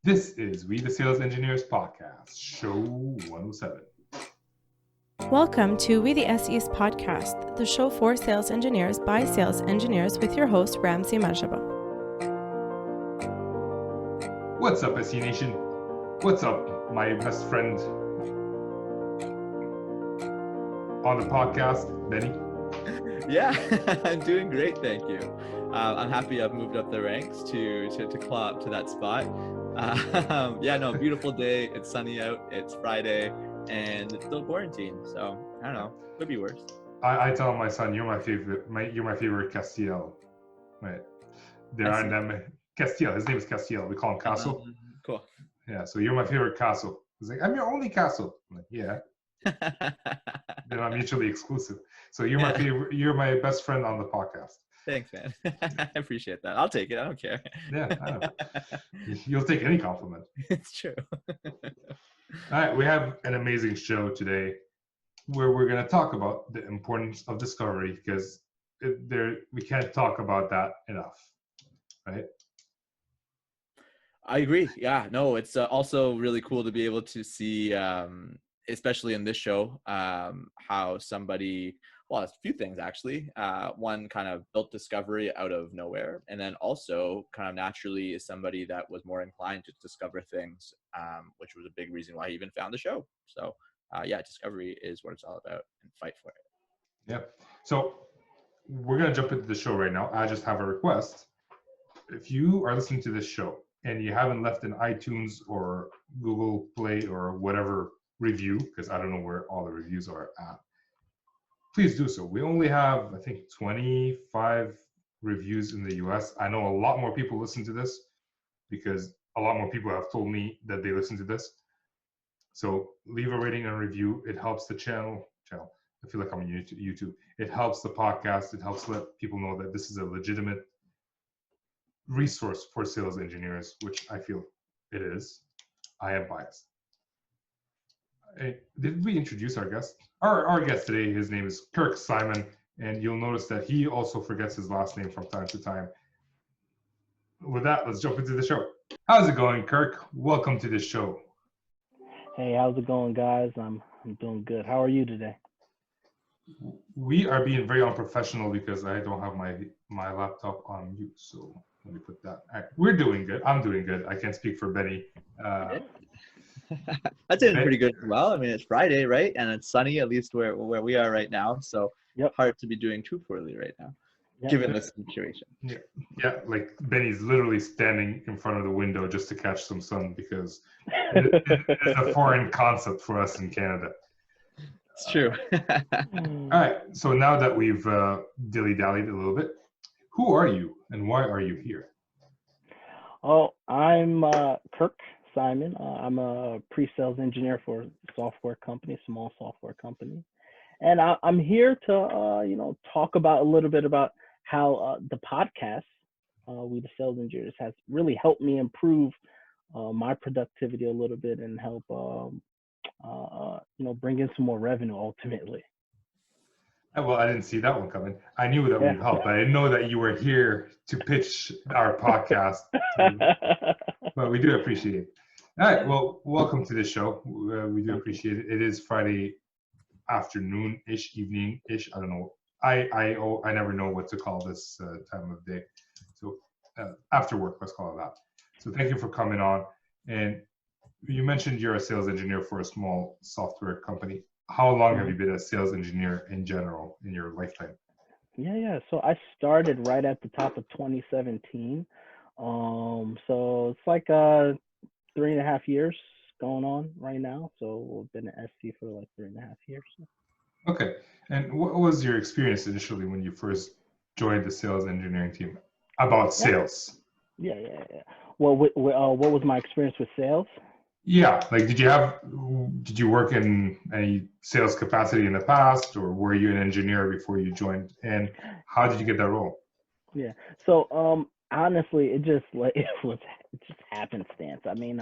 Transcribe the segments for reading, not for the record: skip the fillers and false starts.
This is We the Sales Engineers Podcast, show 107. Welcome to We the SEs Podcast, the show for sales engineers by sales engineers with your host, Ramsey Majaba. What's up, SE Nation? What's up, my best friend on the podcast, Benny? Yeah, I'm doing great, thank you. I'm happy I've moved up the ranks to claw up to that spot. Beautiful day. It's sunny out. It's Friday, and it's still quarantine. So I don't know. Could be worse. I tell my son, you're my favorite. You're my favorite Castiel. Right? There aren't that many. Castiel. His name is Castiel. We call him Castle. Cool. Yeah. So you're my favorite Castle. He's like, I'm your only Castle. I'm like, yeah. They're not mutually exclusive. So you're my favorite. You're my best friend on the podcast. Thanks, man. I appreciate that. I'll take it. I don't care. Yeah, I know. You'll take any compliment. It's true. All right, we have an amazing show today where we're going to talk about the importance of discovery because we can't talk about that enough, right? I agree. Yeah, no, it's also really cool to be able to see, especially in this show, how somebody, well, it's a few things actually. One kind of built discovery out of nowhere, and then also kind of naturally is somebody that was more inclined to discover things, which was a big reason why he even found the show. So discovery is what it's all about, and fight for it. Yeah. So we're going to jump into the show right now. I just have a request. If you are listening to this show and you haven't left an iTunes or Google Play or whatever review, because I don't know where all the reviews are at, please do so. We only have, I think, 25 reviews in the US. I know a lot more people listen to this because a lot more people have told me that they listen to this. So leave a rating and review. It helps the channel. I feel like I'm on YouTube. It helps the podcast. It helps let people know that this is a legitimate resource for sales engineers, which I feel it is. I am biased. Did we introduce our guest? Our guest today, his name is Kirk Simon, and you'll notice that he also forgets his last name from time to time. With that, let's jump into the show. How's it going, Kirk? Welcome to the show. Hey, how's it going, guys? I'm doing good. How are you today? We are being very unprofessional because I don't have my laptop on mute, so let me put that. Right, we're doing good. I'm doing good. I can't speak for Benny. That's doing pretty good as well. I mean, it's Friday, right? And it's sunny, at least where we are right now. So hard to be doing too poorly right now, given the situation. Yeah, like Benny's literally standing in front of the window just to catch some sun because it's a foreign concept for us in Canada. It's true. All right, so now that we've dilly-dallied a little bit, who are you and why are you here? Oh, I'm Kirk Simon. I'm a pre-sales engineer for a software company, small software company. And I'm here to, talk about a little bit about how the podcast, We the Sales Engineers, has really helped me improve my productivity a little bit and help, bring in some more revenue ultimately. Well, I didn't see that one coming. I knew that would help. I didn't know that you were here to pitch our podcast. But we do appreciate it. All right. Well, welcome to the show. We do appreciate it. It is Friday afternoon-ish, evening-ish. I don't know. I never know what to call this time of day. So after work, let's call it that. So thank you for coming on. And you mentioned you're a sales engineer for a small software company. How long have you been a sales engineer in general in your lifetime? Yeah. So I started right at the top of 2017. So it's like 3.5 years going on right now. So we've been at SC for like 3.5 years. Okay. And what was your experience initially when you first joined the sales engineering team about sales? Yeah. Well, what was my experience with sales? Yeah, like did you work in any sales capacity in the past, or were you an engineer before you joined? And how did you get that role? Yeah. So honestly, it just happenstance. I mean,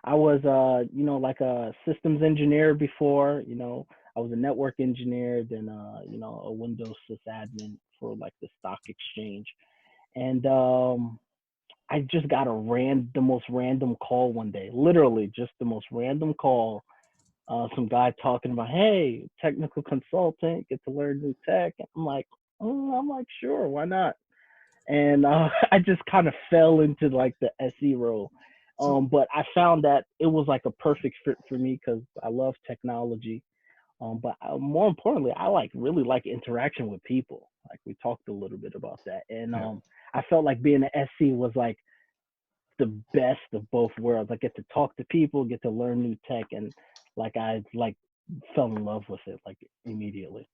I was like a systems engineer before. I was a network engineer, then a Windows sysadmin for like the stock exchange, and I just got the most random call one day, literally just the most random call. Some guy talking about, hey, technical consultant, get to learn new tech. And I'm like, sure, why not? And I just kind of fell into like the SE role. So, But I found that it was like a perfect fit for me because I love technology. But more importantly, I really like interaction with people. Like we talked a little bit about that, and yeah. I felt like being an SC was like the best of both worlds. I get to talk to people, get to learn new tech, and I fell in love with it like immediately.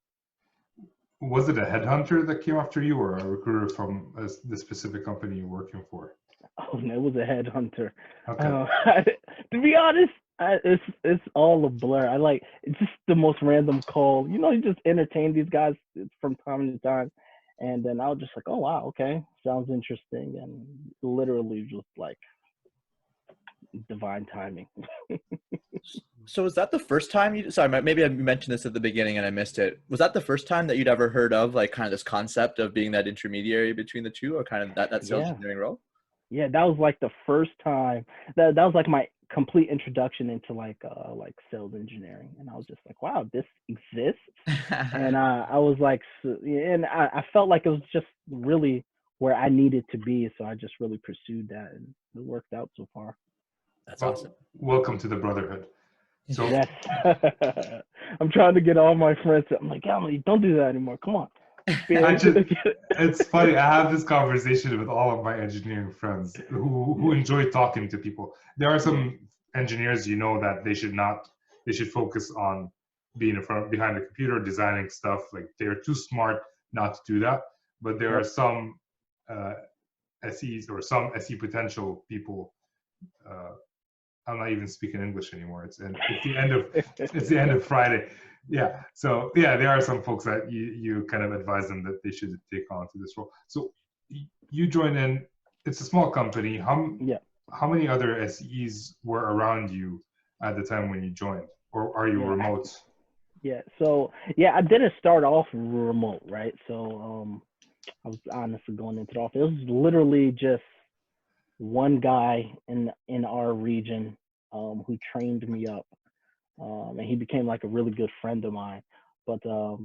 Was it a headhunter that came after you, or a recruiter from the specific company you're working for? Oh, no, it was a headhunter. Okay. To be honest, it's all a blur. It's just the most random call. You just entertain these guys from time to time, and then I was just like, oh wow, okay, sounds interesting, and literally just like divine timing. So was that the first time sorry, maybe I mentioned this at the beginning and I missed it. Was that the first time that you'd ever heard of like kind of this concept of being that intermediary between the two, or kind of that sales Yeah. engineering role? Yeah, that was like the first time that was like my complete introduction into like sales engineering, and I was just like, wow, this exists. And I was like, and I felt like it was just really where I needed to be, so I just really pursued that, and it worked out so far. That's awesome. Welcome to the brotherhood. So Yes. I'm trying to get all my friends. I'm like, Emily, don't do that anymore. Come on. It's funny. I have this conversation with all of my engineering friends who enjoy talking to people. There are some engineers, that they should focus on being behind the computer, designing stuff. Like they're too smart not to do that. But there are some SEs or some SE potential people. I'm not even speaking English anymore. It's the end of Friday. Yeah. So yeah, there are some folks that you kind of advise them that they should take on to this role. So you join in. It's a small company. How many other SEs were around you at the time when you joined, or are you remote? Yeah. So I didn't start off remote, right? So I was honestly going into the office. It was literally just one guy in our region who trained me up, and he became like a really good friend of mine. But so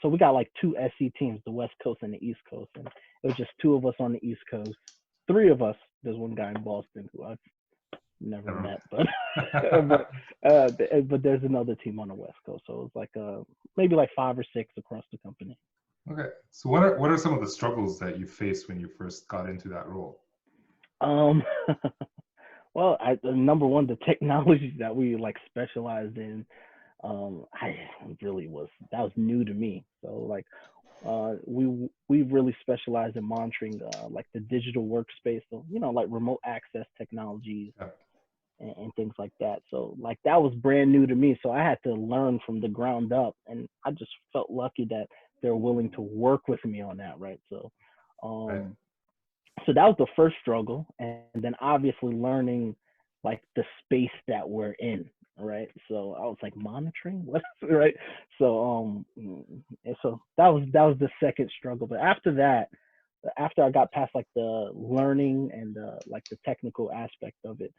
we got like two SE teams, the West Coast and the East Coast, and it was just two of us on the East Coast, three of us. There's one guy in Boston who I've never met, but there's another team on the West Coast, so it was like maybe like 5 or 6 across the company. Okay, so what are some of the struggles that you faced when you first got into that role? Well, number one, the technology that we like specialized in, that was new to me. So like, we really specialized in monitoring like the digital workspace, so like remote access technologies and things like that. So like that was brand new to me. So I had to learn from the ground up, and I just felt lucky that they're willing to work with me on that, right? So, so that was the first struggle, and then obviously learning like the space that we're in, right? So I was like, monitoring what, right? So and so that was the second struggle. But after that, after I got past like the learning and like the technical aspect of it,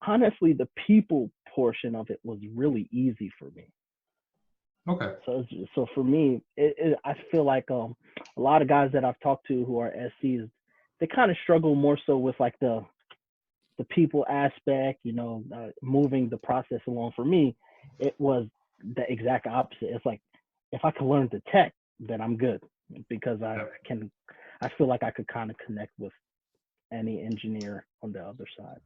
honestly, the people portion of it was really easy for me. Okay. So for me, I feel like a lot of guys that I've talked to who are SCs, they kind of struggle more so with like the people aspect, moving the process along. For me, it was the exact opposite. It's like, if I can learn the tech, then I'm good, because I feel like I could kind of connect with any engineer on the other side.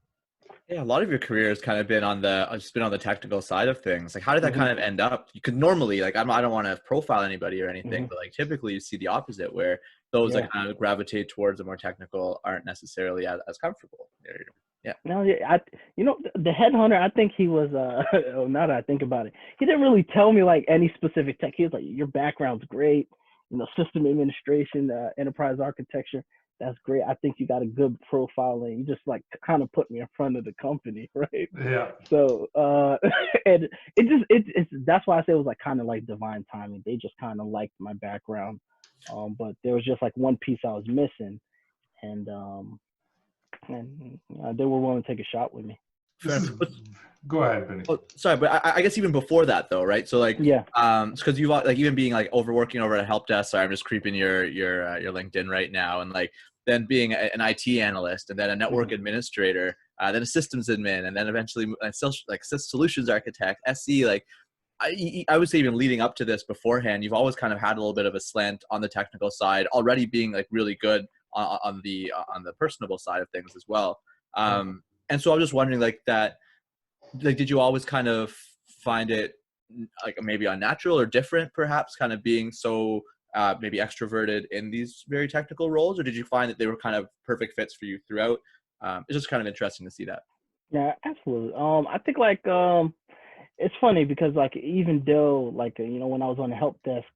Yeah, a lot of your career has kind of been on the technical side of things. Like, how did that kind of end up? You could normally, like, I don't want to profile anybody or anything, but like typically you see the opposite, where those that kind of gravitate towards the more technical aren't necessarily as comfortable. Yeah. No, the headhunter, I think he was, now that I think about it, he didn't really tell me like any specific tech. He was like, your background's great, system administration, enterprise architecture, that's great. I think you got a good profile, and you just like kind of put me in front of the company, right? Yeah. So, and it's that's why I say it was like kind of like divine timing. They just kind of liked my background, but there was just like one piece I was missing, and and they were willing to take a shot with me. This is. Go ahead, Benny. Oh, sorry, but I guess even before that though, right? So like, Yeah. because you've like even being like overworking over at help desk. Sorry, I'm just creeping your LinkedIn right now, and like then being an IT analyst, and then a network administrator, then a systems admin, and then eventually like solutions architect, SE. Like I would say even leading up to this beforehand, you've always kind of had a little bit of a slant on the technical side, already being like really good on the personable side of things as well. And so I'm just wondering like that. Like, did you always kind of find it like maybe unnatural or different, perhaps, kind of being so maybe extroverted in these very technical roles, or did you find that they were kind of perfect fits for you throughout? It's just kind of interesting to see that. Yeah, absolutely. I think like it's funny because like even though like when I was on the help desk,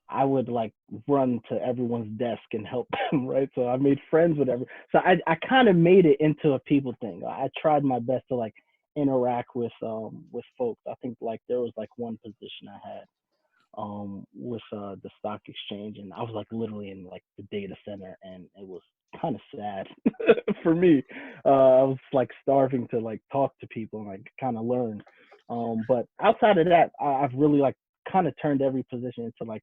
I would like run to everyone's desk and help them, right? So I made friends with everyone. So I kind of made it into a people thing. I tried my best to like interact with folks. I think like there was like one position I had with the stock exchange, and I was like literally in like the data center, and it was kind of sad for me. I was like starving to like talk to people and like kind of learn. But outside of that, I've really like kind of turned every position into like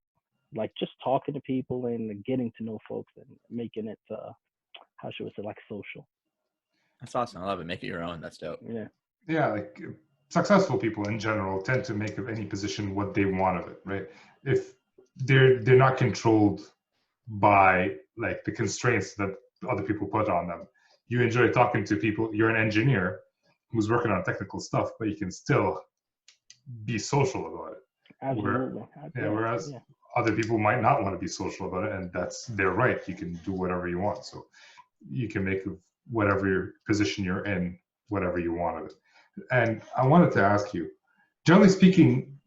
just talking to people and getting to know folks and making it how should we say, like social. That's awesome. I love it. Make it your own. That's dope. Yeah, like successful people in general tend to make of any position what they want of it, right? If they're not controlled by like the constraints that other people put on them. You enjoy talking to people. You're an engineer who's working on technical stuff, but you can still be social about it. Absolutely. Whereas other people might not want to be social about it, and that's their right. You can do whatever you want. So you can make of whatever position you're in, whatever you want of it. And I wanted to ask you, generally speaking,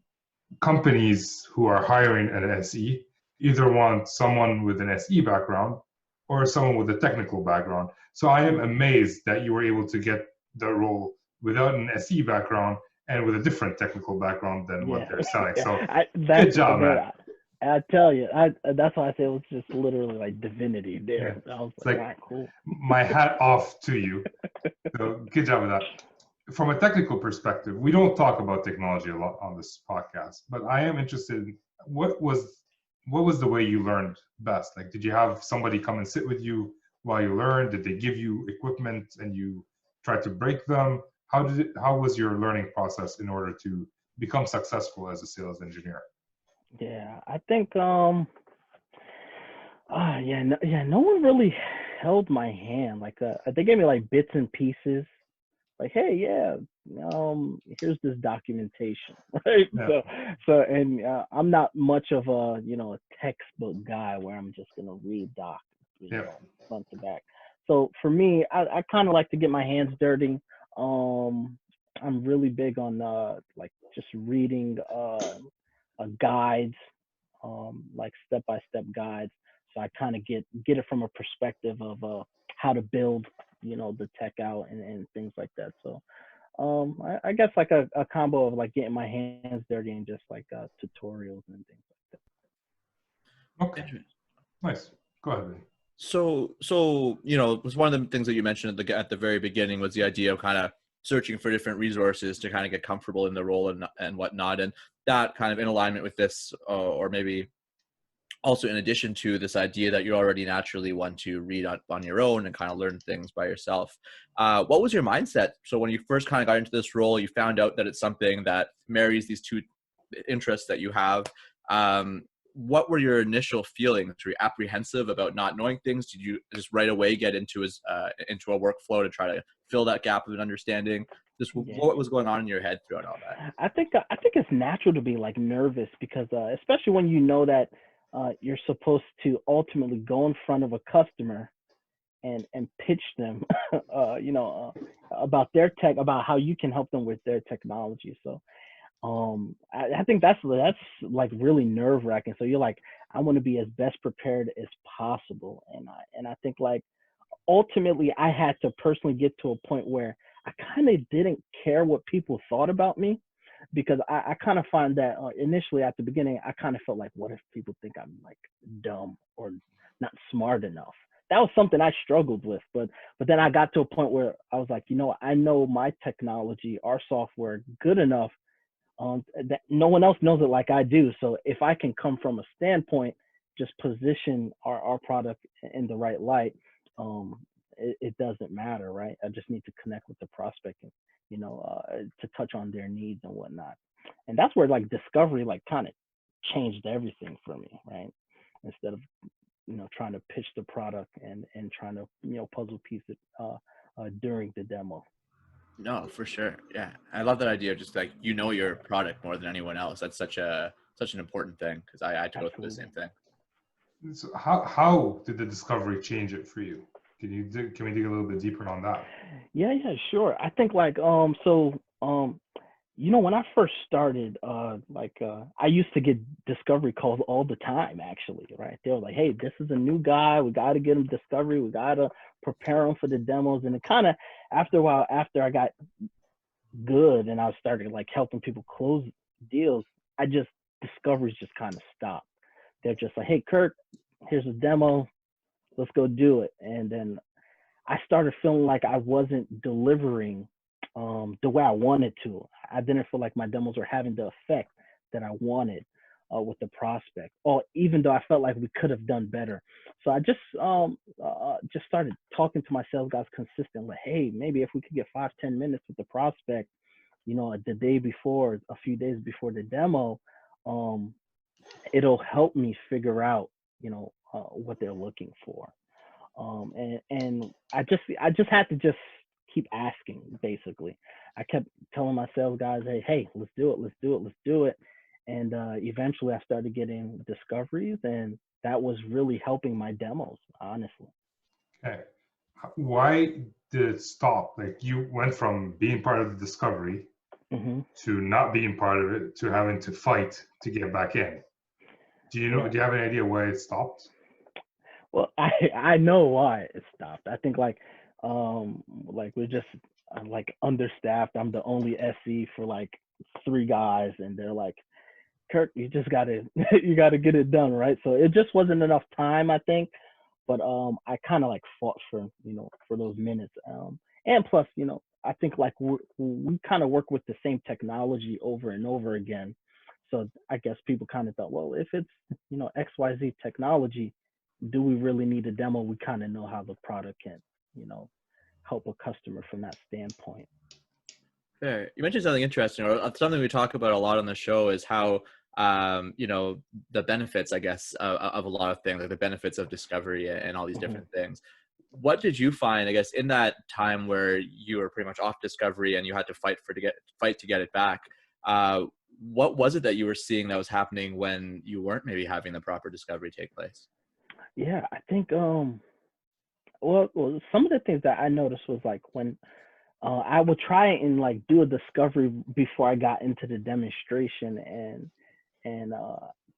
companies who are hiring an SE either want someone with an SE background or someone with a technical background. So I am amazed that you were able to get the role without an SE background and with a different technical background than what they're selling. So good job, man. I tell you, that's why I say it was just literally like divinity there. Yeah. I was like, all right, cool. My hat off to you. So good job with that. From a technical perspective, we don't talk about technology a lot on this podcast, but I am interested in what was the way you learned best? Like, did you have somebody come and sit with you while you learned? Did they give you equipment and you tried to break them? How was your learning process in order to become successful as a sales engineer? Yeah, I think no one really held my hand. Like they gave me like bits and pieces. Like, hey, here's this documentation, right? Yeah. So and I'm not much of a a textbook guy where I'm just gonna read docs, front to back. So for me, I kind of like to get my hands dirty. I'm really big on like just reading guides, like step-by-step guides. So I kind of get it from a perspective of how to build, the tech out and things like that. So I guess like a combo of like getting my hands dirty and just like tutorials and things like that. Okay, nice. Go ahead, Ben. So it was one of the things that you mentioned at the very beginning was the idea of kind of searching for different resources to kind of get comfortable in the role and whatnot, and that kind of in alignment with this, or maybe also in addition to this idea that you already naturally want to read on your own and kind of learn things by yourself. What was your mindset? So when you first kind of got into this role, you found out that it's something that marries these two interests that you have. What were your initial feelings? Were you apprehensive about not knowing things? Did you just right away get into a workflow to try to fill that gap of an understanding? Just what was going on in your head throughout all that? I think it's natural to be like nervous because especially when you know that you're supposed to ultimately go in front of a customer and pitch them, about their tech, about how you can help them with their technology. So I think that's like really nerve wracking. So you're like, I want to be as best prepared as possible. And I think like ultimately I had to personally get to a point where I kind of didn't care what people thought about me, because I kind of find that initially at the beginning, I kind of felt like, what if people think I'm like dumb or not smart enough that was something I struggled with. But then I got to a point where I was like, I know my technology, our software, good enough that no one else knows it like I do. So if I can come from a standpoint, just position our product in the right light, it doesn't matter, right? I just need to connect with the prospect and, to touch on their needs and whatnot. And that's where like discovery like kind of changed everything for me, right? Instead of trying to pitch the product and trying to puzzle piece it during the demo. No, for sure. Yeah, I love that idea of just like your product more than anyone else. That's such an important thing, because I had to go through the same thing. So how did the discovery change it for you? Can we dig a little bit deeper on that? Yeah, sure. I think like when I first started, I used to get discovery calls all the time, actually, right? They were like, hey, this is a new guy. We got to get him discovery. We got to prepare him for the demos. And it kind of, after a while, after I got good and I started like helping people close deals, discoveries just kind of stopped. They're just like, hey, Kirk, here's a demo. Let's go do it. And then I started feeling like I wasn't delivering the way I wanted to. I didn't feel like my demos were having the effect that I wanted with the prospect, or even though I felt like we could have done better. So I just started talking to my sales guys consistently. Hey, maybe if we could get 5-10 minutes with the prospect, the day before, a few days before the demo, it'll help me figure out, what they're looking for. And I just had to just keep asking, basically. I kept telling my sales guys, hey, let's do it. And eventually I started getting discoveries, and that was really helping my demos, honestly. Okay. Why did it stop? Like, you went from being part of the discovery to not being part of it, to having to fight to get back in. Do you have any idea why it stopped? Well, I know why it stopped. I think we're just understaffed. I'm the only SE for like 3 guys, and they're like, Kirk, you just gotta get it done, right? So it just wasn't enough time, I think. But I kind of like fought for those minutes. And plus, I think like we kind of work with the same technology over and over again. So I guess people kind of thought, well, if it's XYZ technology, do we really need a demo? We kind of know how the product can help a customer from that standpoint. Okay. You mentioned something interesting, or something we talk about a lot on the show, is how the benefits, I guess, of a lot of things, like the benefits of discovery and all these different things. What did you find, I guess, in that time where you were pretty much off discovery and you had to fight to get it back? What was it that you were seeing that was happening when you weren't maybe having the proper discovery take place? Yeah, I think well, some of the things that I noticed was like when I would try and like do a discovery before I got into the demonstration, and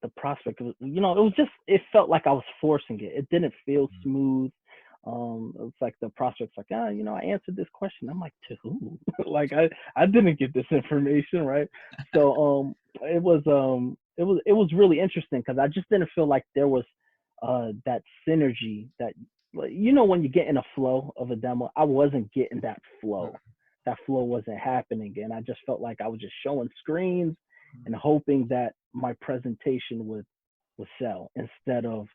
the prospect was, it felt like I was forcing it. It didn't feel smooth. It was like the prospect's like, I answered this question. I'm like, to who? Like I didn't get this information, right? So it was really interesting, because I just didn't feel like there was that synergy that, when you get in a flow of a demo. I wasn't getting that flow. That flow wasn't happening, and I just felt like I was just showing screens and hoping that my presentation would sell, instead of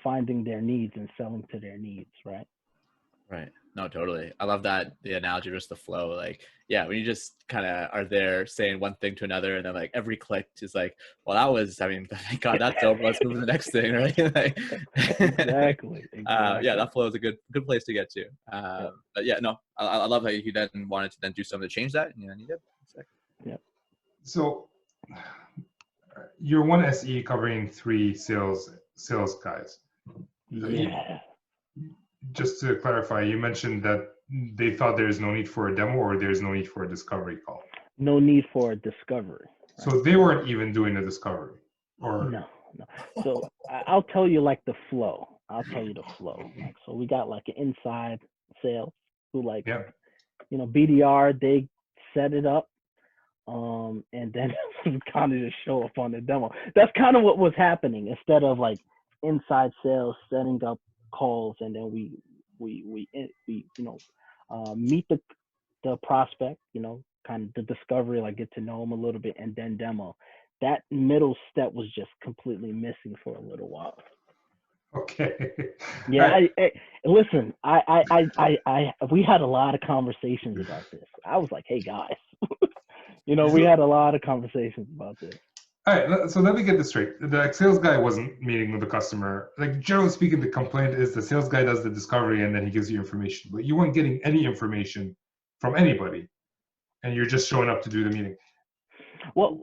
finding their needs and selling to their needs, right? Right. No, totally. I love that, the analogy, just the flow. Like, yeah, when you just kind of are there saying one thing to another, and then like every click is like, well, that was, thank God that's over. Let's move to the next thing, right? Like, Exactly. Yeah, that flow is a good place to get to. But yeah, no, I love how you then wanted to then do something to change that, and you did. Yeah. So you're one SE covering 3 sales guys. Yeah. Just to clarify, you mentioned that they thought there's no need for a demo, or there's no need for a discovery call. No need for a discovery. Right? So they weren't even doing a discovery, or no. So I'll tell you like the flow. Like, so we got like an inside sales who BDR, they set it up. And then kind of just show up on the demo. That's kind of what was happening, instead of like inside sales setting up calls, and then meet the prospect, kind of the discovery, like get to know them a little bit, and then demo. That middle step was just completely missing for a little while. Okay. Yeah, Right. listen, we had a lot of conversations about this. I was like, hey guys, we had a lot of conversations about this. All right, so let me get this straight. The sales guy wasn't meeting with the customer. Like, generally speaking, the complaint is the sales guy does the discovery and then he gives you information, but you weren't getting any information from anybody, and you're just showing up to do the meeting. Well,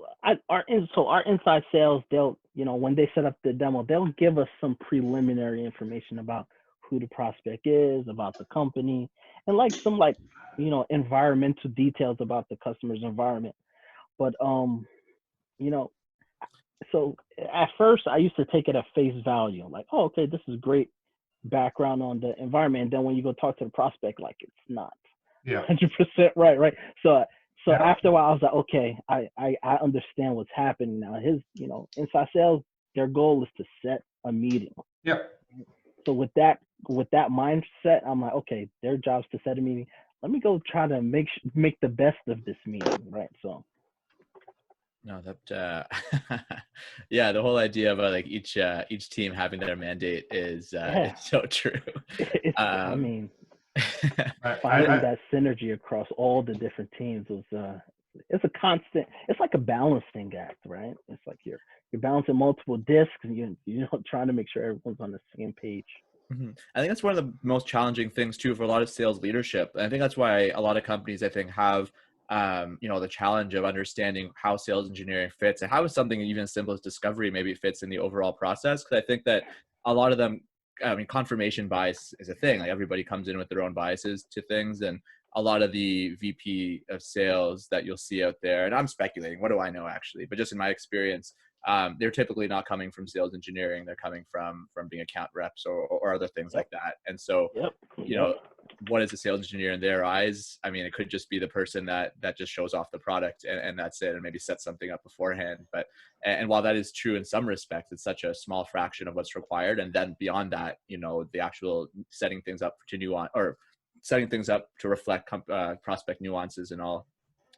our inside sales, they'll, when they set up the demo, they'll give us some preliminary information about who the prospect is, about the company, and like some environmental details about the customer's environment. But so at first I used to take it at face value, like, oh, okay, this is great background on the environment. And then when you go talk to the prospect, like, it's not 100% right. So after a while, I was like, okay, I understand what's happening now. His, inside sales, their goal is to set a meeting. Yeah. So with that mindset, I'm like, okay, their job is to set a meeting. Let me go try to make the best of this meeting, right? So. No, that yeah, the whole idea of like each team having their mandate is so true. I mean, finding that synergy across all the different teams was it's a constant. It's like a balancing act, right? It's like you're balancing multiple discs, and you're trying to make sure everyone's on the same page. Mm-hmm. I think that's one of the most challenging things too for a lot of sales leadership. And I think that's why a lot of companies, I think, have the challenge of understanding how sales engineering fits and how something even as simple as discovery maybe fits in the overall process. Because I think that a lot of them, confirmation bias is a thing. Like, everybody comes in with their own biases to things, and a lot of the VP of sales that you'll see out there, and I'm speculating, what do I know actually, but just in my experience, they're typically not coming from sales engineering. They're coming from being account reps or other things like that. And so, what is a sales engineer in their eyes? I mean, it could just be the person that just shows off the product and that's it, and maybe sets something up beforehand. But, and while that is true in some respects, it's such a small fraction of what's required. And then beyond that, the actual setting things up to reflect prospect nuances and all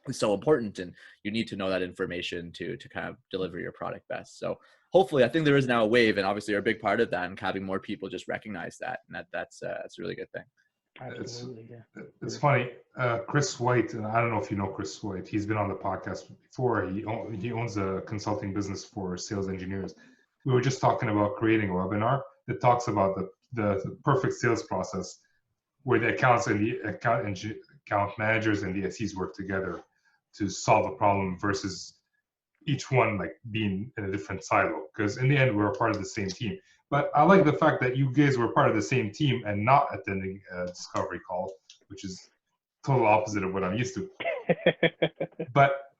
is so important, and you need to know that information to kind of deliver your product best. So hopefully, I think there is now a wave, and obviously you're a big part of that, and having more people just recognize that, and that's a really good thing. Absolutely, it's funny. Chris White, and I don't know if you know Chris White. He's been on the podcast before. He owns a consulting business for sales engineers. We were just talking about creating a webinar that talks about the perfect sales process, where the accounts and the account managers and the SEs work together to solve a problem versus each one like being in a different silo. Because in the end, we're a part of the same team. But I like the fact that you guys were part of the same team and not attending a discovery call, which is total opposite of what I'm used to. But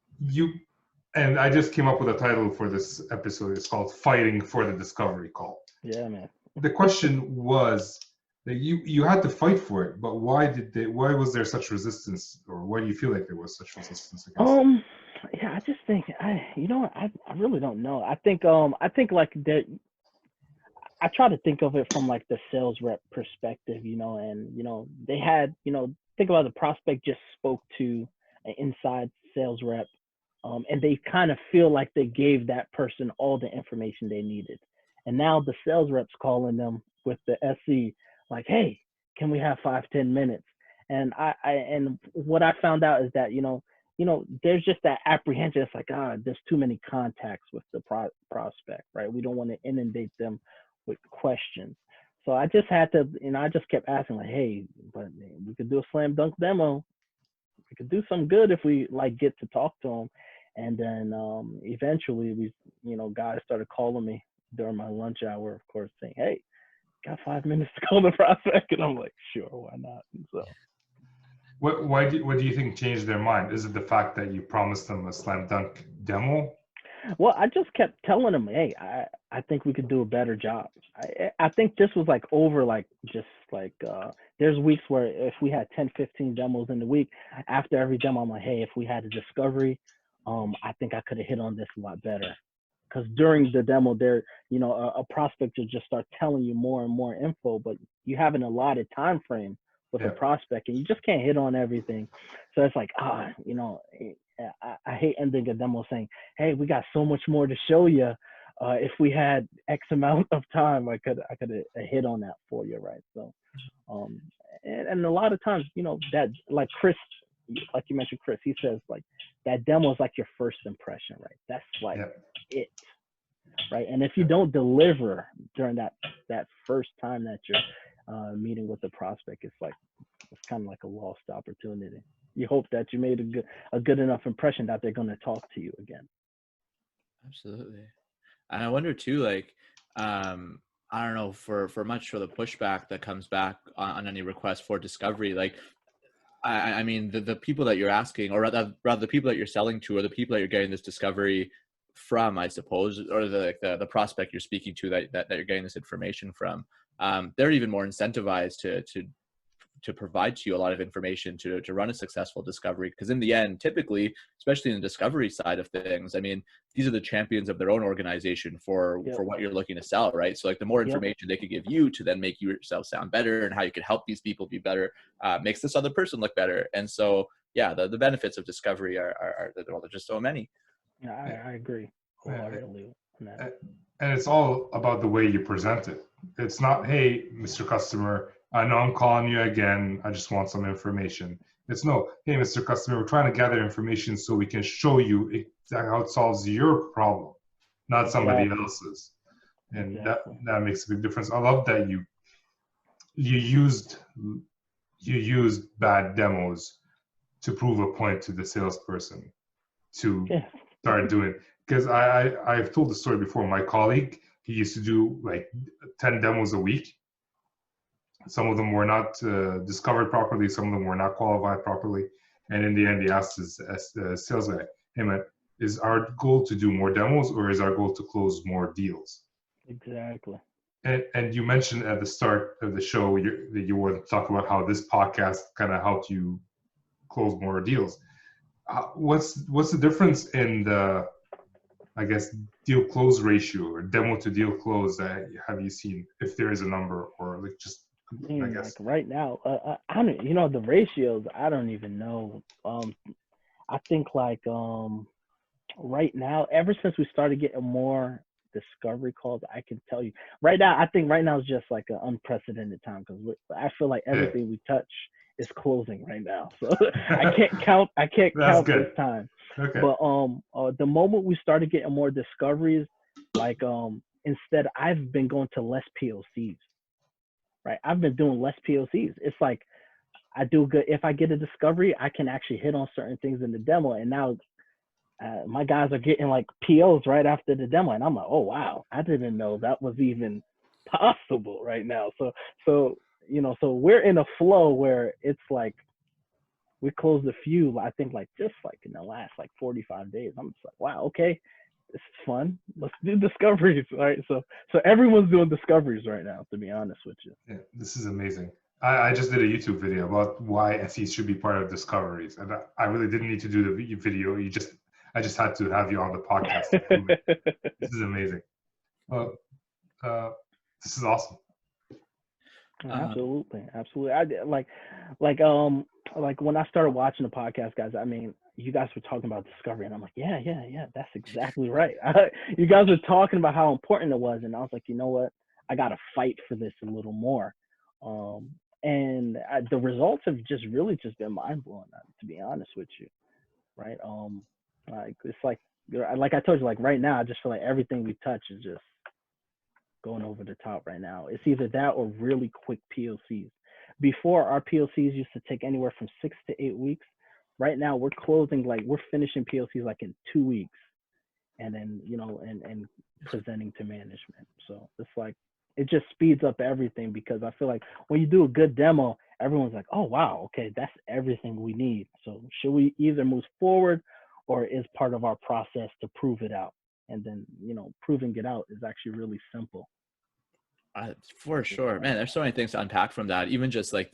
and I just came up with a title for this episode. It's called Fighting for the Discovery Call. Yeah, man. The question was, you had to fight for it, but why was there such resistance, or why do you feel like there was such resistance against it? I just think I really don't know. I think like that. I try to think of it from like the sales rep perspective, and they had, think about the prospect just spoke to an inside sales rep, and they kind of feel like they gave that person all the information they needed, and now the sales rep's calling them with the SE. Like, hey, can we have 5-10 minutes? And and what I found out is that, there's just that apprehension. It's like, there's too many contacts with the prospect, right? We don't want to inundate them with questions. So I just had to, I just kept asking, like, hey, but we could do a slam dunk demo. We could do some good if we like get to talk to them. And then eventually we, guys started calling me during my lunch hour, of course, saying, hey, got 5 minutes to call the prospect, and I'm like, sure, why not? And so, what do you think changed their mind? Is it the fact that you promised them a slam dunk demo? Well, I just kept telling them, hey, I think we could do a better job. I think this was like over, like, just like there's weeks where if we had 10-15 demos in the week, after every demo, I'm like, hey, if we had a discovery, I think I could have hit on this a lot better. because during the demo, there, a prospect will just start telling you more and more info, but you have an allotted time frame with a prospect, and you just can't hit on everything. So it's like, I hate ending a demo saying, "Hey, we got so much more to show you. If we had X amount of time, I could hit on that for you, right?" So, and a lot of times, that, like Chris, like you mentioned, Chris, he says like that demo is like your first impression, right? That's like it, right? And if you don't deliver during that first time that you're meeting with the prospect, it's kind of like a lost opportunity. You hope that you made a good enough impression that they're going to talk to you again. Absolutely. And I wonder too, like, I don't know, for the pushback that comes back on any request for discovery, like, I mean, the people that you're asking, or rather the people that you're selling to, or the people that you're getting this discovery from, I suppose, or the prospect you're speaking to that you're getting this information from, they're even more incentivized to provide to you a lot of information to run a successful discovery. Because in the end, typically, especially in the discovery side of things, I mean, these are the champions of their own organization for what you're looking to sell, right? So like the more information they could give you to then make yourself sound better, and how you could help these people be better, makes this other person look better. And so, yeah, the benefits of discovery are just so many. Yeah, I agree wholeheartedly on that. And it's all about the way you present it. It's not, "Hey, Mr. Customer, I know I'm calling you again. I just want some information." It's no, "Hey, Mr. Customer, we're trying to gather information so we can show you exactly how it solves your problem, not somebody else's." And that makes a big difference. I love that you used bad demos to prove a point to the salesperson to start doing. Because I've told the story before. My colleague, he used to do like 10 demos a week. Some of them were not discovered properly. Some of them were not qualified properly. And in the end, he asked his sales guy, "Hey man, is our goal to do more demos, or is our goal to close more deals?" Exactly. And you mentioned at the start of the show that you wanted to talk about how this podcast kind of helped you close more deals. What's the difference in the, I guess, deal close ratio or demo to deal close that have you seen, if there is a number, or like just, I guess, like right now, I don't, the ratios, I don't even know. I think like right now, ever since we started getting more discovery calls, I can tell you right now, I think right now is just like an unprecedented time, because I feel like everything we touch is closing right now. So I can't count this time. Okay. But the moment we started getting more discoveries, like instead, I've been going to less POCs. Right, I've been doing less POCs. It's like I do good. If I get a discovery, I can actually hit on certain things in the demo. And now my guys are getting like POs right after the demo, and I'm like, oh wow, I didn't know that was even possible right now. So we're in a flow where it's like we closed a few, I think, like just like in the last like 45 days. I'm just like, wow, okay, this is fun. Let's do discoveries, right? So everyone's doing discoveries right now, to be honest with you. Yeah, this is amazing. I just did a YouTube video about why SEs should be part of discoveries, and I really didn't need to do the video. I just had to have you on the podcast to prove it. This is amazing. This is awesome. Absolutely. I like when I started watching the podcast, guys, I mean, you guys were talking about discovery, and I'm like, yeah, that's exactly right. You guys were talking about how important it was, and I was like, you know what, I got to fight for this a little more. And the results have just been mind blowing, to be honest with you, right? Like it's like I told you, like right now, I just feel like everything we touch is just going over the top right now. It's either that or really quick POCs. Before, our POCs used to take anywhere from 6 to 8 weeks. Right now, we're finishing POCs like in 2 weeks, and then and presenting to management. So it's like it just speeds up everything, because I feel like when you do a good demo, everyone's like, oh wow, okay, that's everything we need. So should we either move forward, or is part of our process to prove it out? And then proving it out is actually really simple. For sure, man. There's so many things to unpack from that. Even just like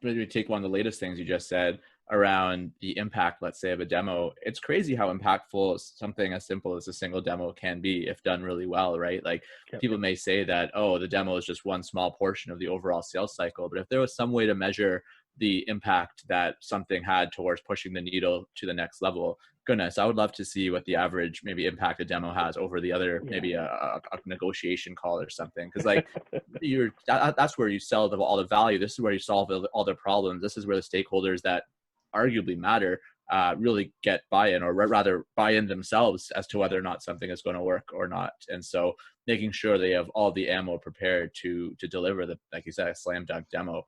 maybe take one of the latest things you just said, around the impact, let's say, of a demo. It's crazy how impactful something as simple as a single demo can be if done really well, right? Like Yep. people may say that, oh, the demo is just one small portion of the overall sales cycle. But if there was some way to measure the impact that something had towards pushing the needle to the next level, goodness, I would love to see what the average maybe impact a demo has over the other, maybe a negotiation call or something. Because like that's where you sell all the value. This is where you solve all the problems. This is where the stakeholders that arguably matter really get buy-in, or rather buy-in themselves as to whether or not something is going to work or not. And so making sure they have all the ammo prepared to deliver the, like you said, a slam dunk demo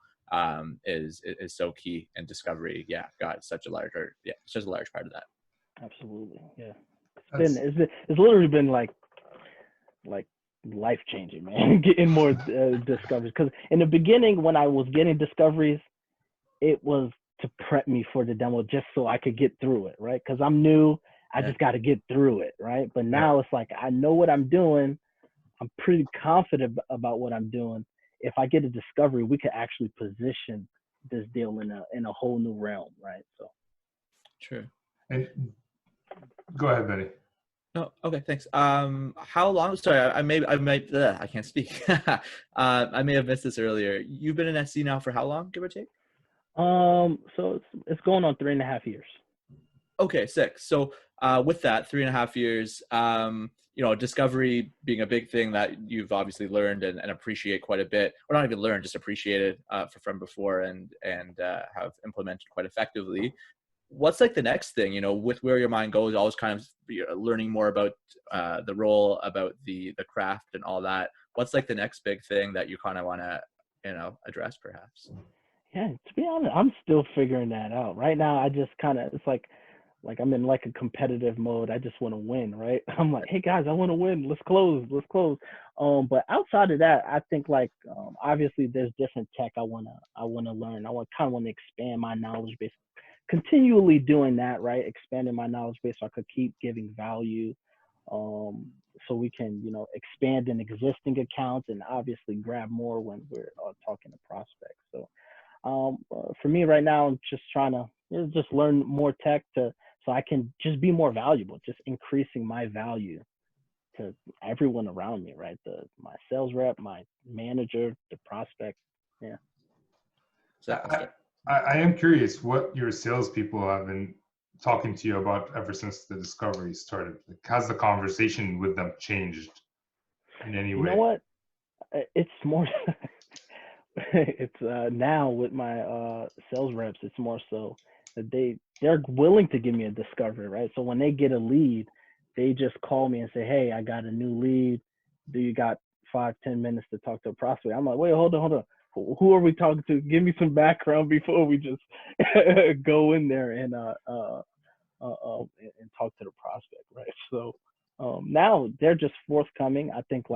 is so key. And discovery, got such a large part of that. Absolutely, yeah. It's literally been like life changing, man. Getting more discoveries, because in the beginning when I was getting discoveries, it was to prep me for the demo just so I could get through it, right? Because I'm new, I just got to get through it, right? But now it's like I know what I'm doing. I'm pretty confident about what I'm doing. If I get a discovery, we could actually position this deal in a whole new realm, right? So true. And go ahead, Benny. No, okay, thanks. How long? Sorry, I can't speak. I may have missed this earlier. You've been in SC now for how long, give or take? So it's going on 3.5 years. Okay, sick. So with that 3.5 years, discovery being a big thing that you've obviously learned and appreciate quite a bit, or not even learned, just appreciated from before and have implemented quite effectively. What's like the next thing, with where your mind goes, always kind of learning more about the role, about the craft and all that. What's like the next big thing that you kind of want to, address perhaps? Yeah, to be honest, I'm still figuring that out. Right now, I just kind of, it's like I'm in like a competitive mode. I just want to win, right? I'm like, hey guys, I want to win. Let's close. But outside of that, I think obviously there's different tech I wanna learn. I kind of want to expand my knowledge base. Continually doing that, right? Expanding my knowledge base so I could keep giving value. So we can, expand in existing accounts and obviously grab more when we're talking to prospects. So for me right now, I'm just trying to just learn more tech so I can just be more valuable, just increasing my value to everyone around me, right? My sales rep, my manager, the prospect. Yeah. So I am curious what your salespeople have been talking to you about ever since the discovery started. Like, has the conversation with them changed in any way? You know what? It's more. It's now with my sales reps, it's more so that they're willing to give me a discovery, right? So when they get a lead, they just call me and say, hey, I got a new lead. Do you got 5-10 minutes to talk to a prospect? I'm like, wait, hold on. Who are we talking to? Give me some background before we just go in there and talk to the prospect, right? So now they're just forthcoming. I think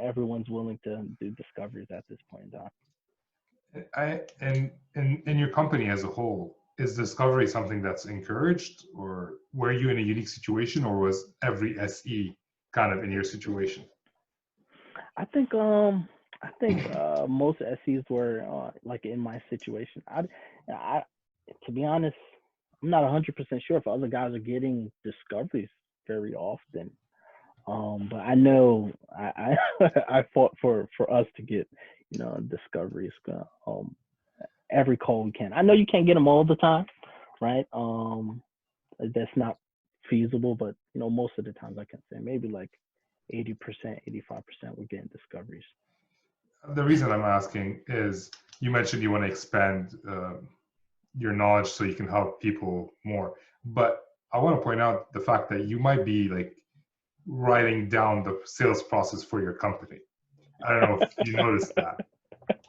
everyone's willing to do discoveries at this point in time. In your company as a whole, is discovery something that's encouraged, or were you in a unique situation, or was every SE kind of in your situation? I think most SEs were like in my situation. I to be honest, I'm not 100% sure if other guys are getting discoveries very often. But I know I fought for us to get discoveries every call we can. I know you can't get them all the time, right? That's not feasible, but most of the times I can say maybe like 80%, 85% we're getting discoveries. The reason I'm asking is you mentioned you want to expand your knowledge so you can help people more, but I want to point out the fact that you might be like writing down the sales process for your company. I don't know if you noticed that.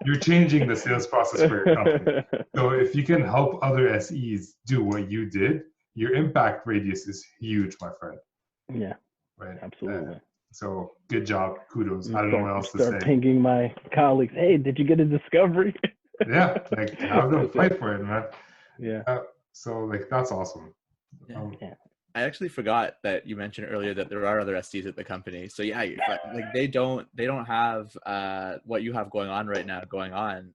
You're changing the sales process for your company. So if you can help other SEs do what you did, your impact radius is huge, my friend. Yeah. Right. Absolutely. So good job. Kudos. I don't know what else to say. Start pinging my colleagues. Hey, did you get a discovery? Yeah. Like have them fight for it, man. Yeah. So like that's awesome. Yeah. I actually forgot that you mentioned earlier that there are other SDs at the company. So yeah, like they don't have what you have going on right now going on.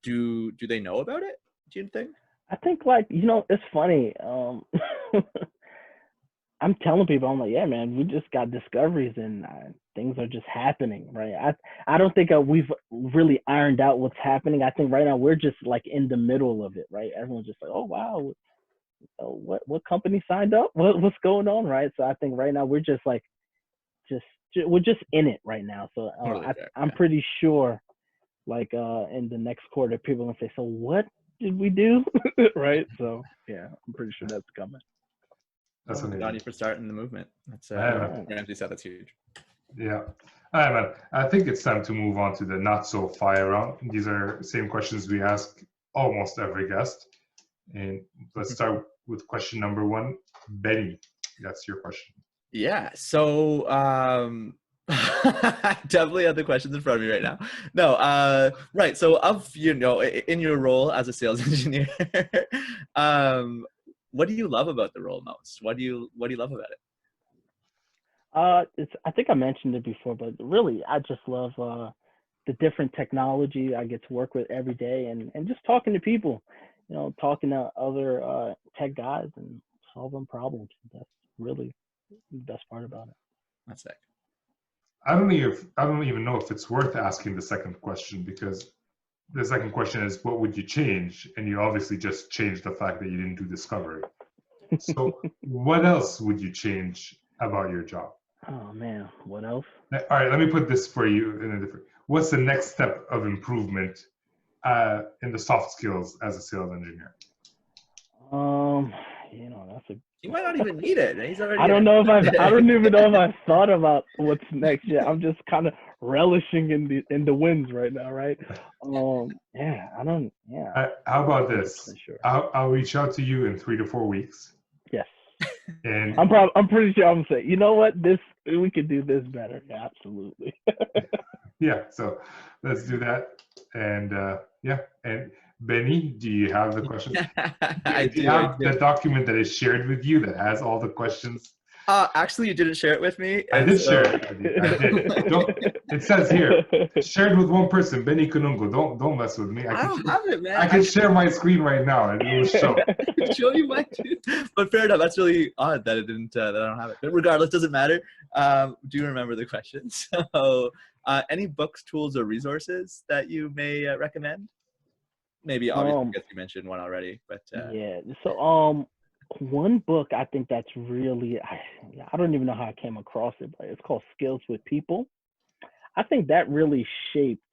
Do they know about it? do you think? I think like, it's funny. I'm telling people, I'm like, yeah, man, we just got discoveries and things are just happening, right? I don't think we've really ironed out what's happening. I think right now we're just like in the middle of it, right? Everyone's just like, oh wow, what company signed up? What's going on, right? So I think right now we're just like, we're just in it right now. So Totally fair, I'm yeah. pretty sure, like in the next quarter, people are gonna say, so what did we do, right? So yeah, I'm pretty sure that's coming. That's Good amazing. on you for starting the movement. That's Man. Ramsey said that's huge. Yeah. All right, man. I think it's time to move on to the not so fire round. These are the same questions we ask almost every guest. And let's start with question number 1. Benny, that's your question. Yeah. So I definitely have the questions in front of me right now. No, right. So in your role as a sales engineer, what do you love about the role most? What do you love about it? I think I mentioned it before, but really, I just love the different technology I get to work with every day, and just talking to people, talking to other tech guys and solving problems. That's really the best part about it. That's sick. I don't even know if it's worth asking the second question, because the second question is, what would you change? And you obviously just changed the fact that you didn't do discovery. So what else would you change about your job? Oh man, what else? All right, let me put this for you in a different. What's the next step of improvement in the soft skills as a sales engineer? That's a. You might not even need it. He's already. I don't even know if I've thought about what's next yet. I'm just kind of relishing in the wins right now, right? Yeah, I don't. Yeah. How about this? Sure. I'll reach out to you in 3 to 4 weeks. Yes. And I'm pretty sure I'm gonna say, you know what, we could do this better. Yeah, absolutely. Yeah, so let's do that. And and Benny, do you have the questions? I do you have the document that is shared with you that has all the questions? Actually, you didn't share it with me. I did share it with you. I did. It says here, shared with one person, Benny Kanungo. Don't mess with me. I don't have it, man. I can share my screen right now and it will show. I can show you mine too. But fair enough. That's really odd that it didn't. That I don't have it. But regardless, doesn't matter. Do you remember the question? So, any books, tools, or resources that you may recommend? Maybe obviously, I guess you mentioned one already, but yeah. So one book I think that's really I don't even know how I came across it, but it's called Skills with People. I think that really shaped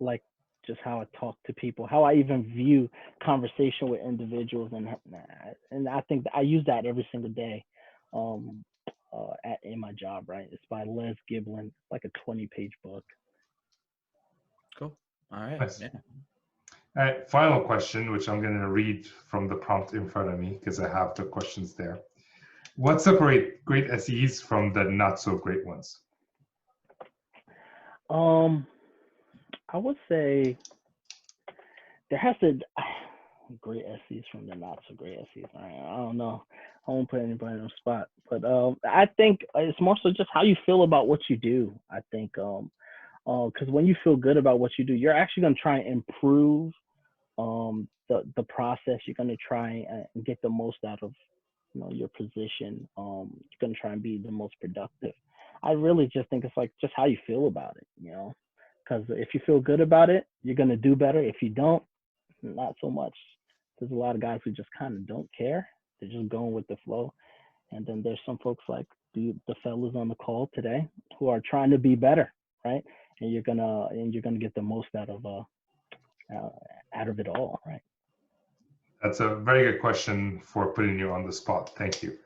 like just how I talk to people, how I even view conversation with individuals, and I think I use that every single day in my job, right? It's by Les Giblin, like a 20-page book. Cool. All right. Nice. Yeah. All right, final question, which I'm going to read from the prompt in front of me because I have the questions there. What separates great SEs from the not so great ones? I would say there has to great SEs from the not so great SEs. I don't know. I won't put anybody on the spot, but I think it's more so just how you feel about what you do. I think because when you feel good about what you do, you're actually going to try and improve the process. You're going to try and get the most out of your position. You're going to try and be the most productive. I really just think it's like just how you feel about it, because if you feel good about it, you're going to do better. If you don't, not so much. There's a lot of guys who just kind of don't care. They're just going with the flow. And then there's some folks like the fellas on the call today who are trying to be better, right? And you're gonna get the most out of it all, right? That's a very good question for putting you on the spot. Thank you.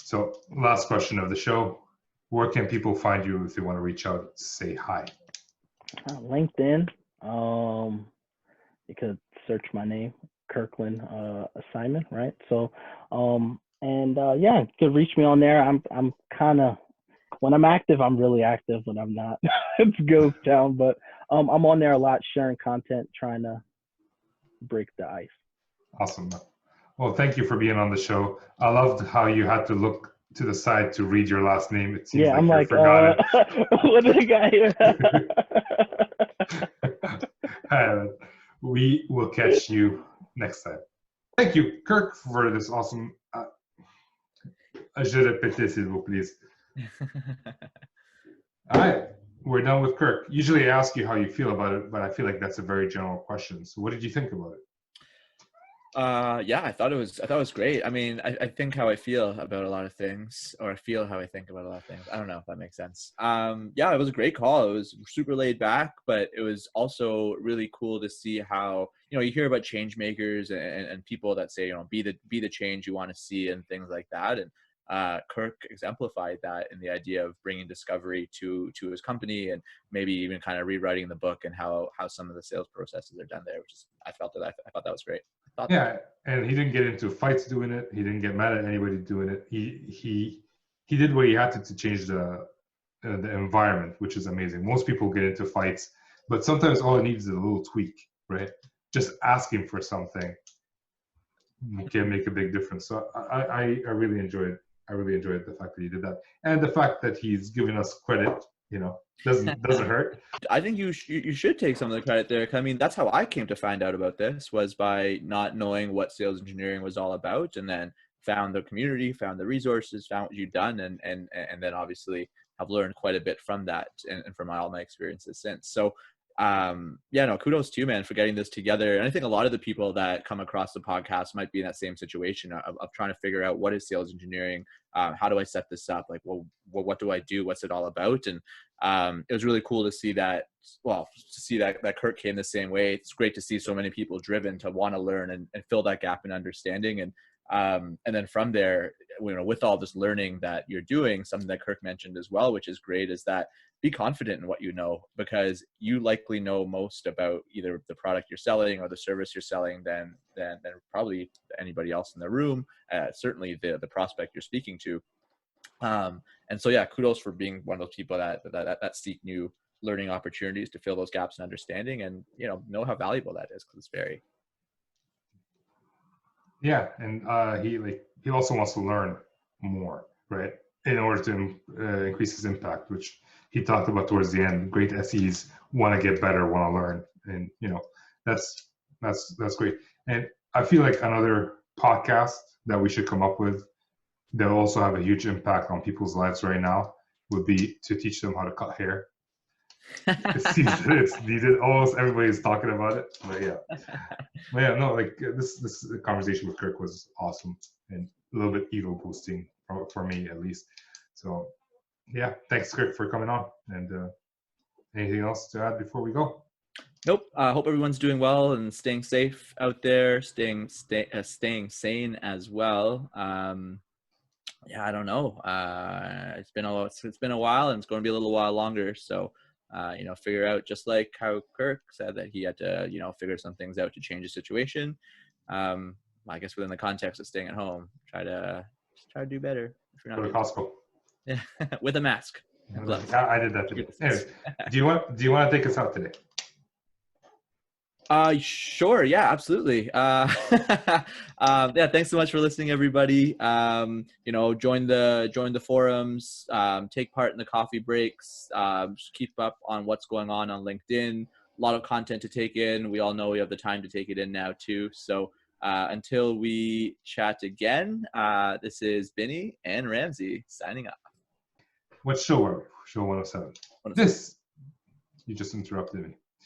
So last question of the show. Where can people find you if they want to reach out, say hi? LinkedIn. You could search my name, Kirkland Simon, right? So, yeah, you could reach me on there. I'm kind of, when I'm active, I'm really active. When I'm not, it's ghost town. But I'm on there a lot, sharing content, trying to break the ice. Awesome. Well, thank you for being on the show. I loved how you had to look to the side to read your last name. It seems I'm like, forgot it. what did I got here? We will catch you next time. Thank you, Kirk, for this awesome. Je répète, s'il vous plaît. All right, we're done with Kirk. Usually I ask you how you feel about it, but I feel like that's a very general question. So what did you think about it? Yeah, I thought it was great. I mean, I think how I feel about a lot of things, or I feel how I think about a lot of things. I don't know if that makes sense. Yeah, it was a great call. It was super laid back, but it was also really cool to see how, you hear about change makers and people that say, be the change you want to see and things like that. And Kirk exemplified that in the idea of bringing discovery to his company, and maybe even kind of rewriting the book and how some of the sales processes are done there, which is, I thought that was great. Yeah, and he didn't get into fights doing it. He didn't get mad at anybody doing it. He did what he had to change the environment, which is amazing. Most people get into fights, but sometimes all it needs is a little tweak, right? Just asking for something can make a big difference. So I really enjoyed. I really enjoyed the fact that he did that, and the fact that he's giving us credit. Doesn't hurt. I think you should take some of the credit there. I mean, that's how I came to find out about this, was by not knowing what sales engineering was all about, and then found the community, found the resources, found what you've done, and then obviously have learned quite a bit from that and from all my experiences since. So kudos to you, man, for getting this together. And I think a lot of the people that come across the podcast might be in that same situation of trying to figure out, what is sales engineering? How do I set this up? Like, well, what do I do? What's it all about? And it was really cool to see that, that Kirk came the same way. It's great to see so many people driven to want to learn and fill that gap in understanding. And then from there, with all this learning that you're doing, something that Kirk mentioned as well, which is great, is that be confident in what you know, because you likely know most about either the product you're selling or the service you're selling than probably anybody else in the room, certainly the prospect you're speaking to. And so, yeah, kudos for being one of those people that seek new learning opportunities to fill those gaps in understanding, and know how valuable that is, because it's very. Yeah, and he also wants to learn more, right? In order to increase his impact, which he talked about towards the end. Great SEs want to get better, want to learn, and that's great. And I feel like another podcast that we should come up with that will also have a huge impact on people's lives right now would be to teach them how to cut hair. It's needed. Almost everybody's talking about it, but yeah, no, like this conversation with Kirk was awesome and a little bit ego boosting for me, at least. So yeah, thanks, Kirk, for coming on. And anything else to add before we go? Nope. I hope everyone's doing well and staying safe out there, staying sane as well. I don't know. It's been a while, and it's going to be a little while longer. So, figure out, just like how Kirk said that he had to, figure some things out to change the situation. I guess within the context of staying at home, try to do better. If you're not go to Costco. Yeah, with a mask and gloves. Yeah, I did that today. Anyways, do you want to take us out today? Sure. Yeah, absolutely. Thanks so much for listening, everybody. Join the forums, take part in the coffee breaks, just keep up on what's going on LinkedIn. A lot of content to take in. We all know we have the time to take it in now too. So, until we chat again, this is Binny and Ramsey signing off. What show are we? Show 107. This, you just interrupted me.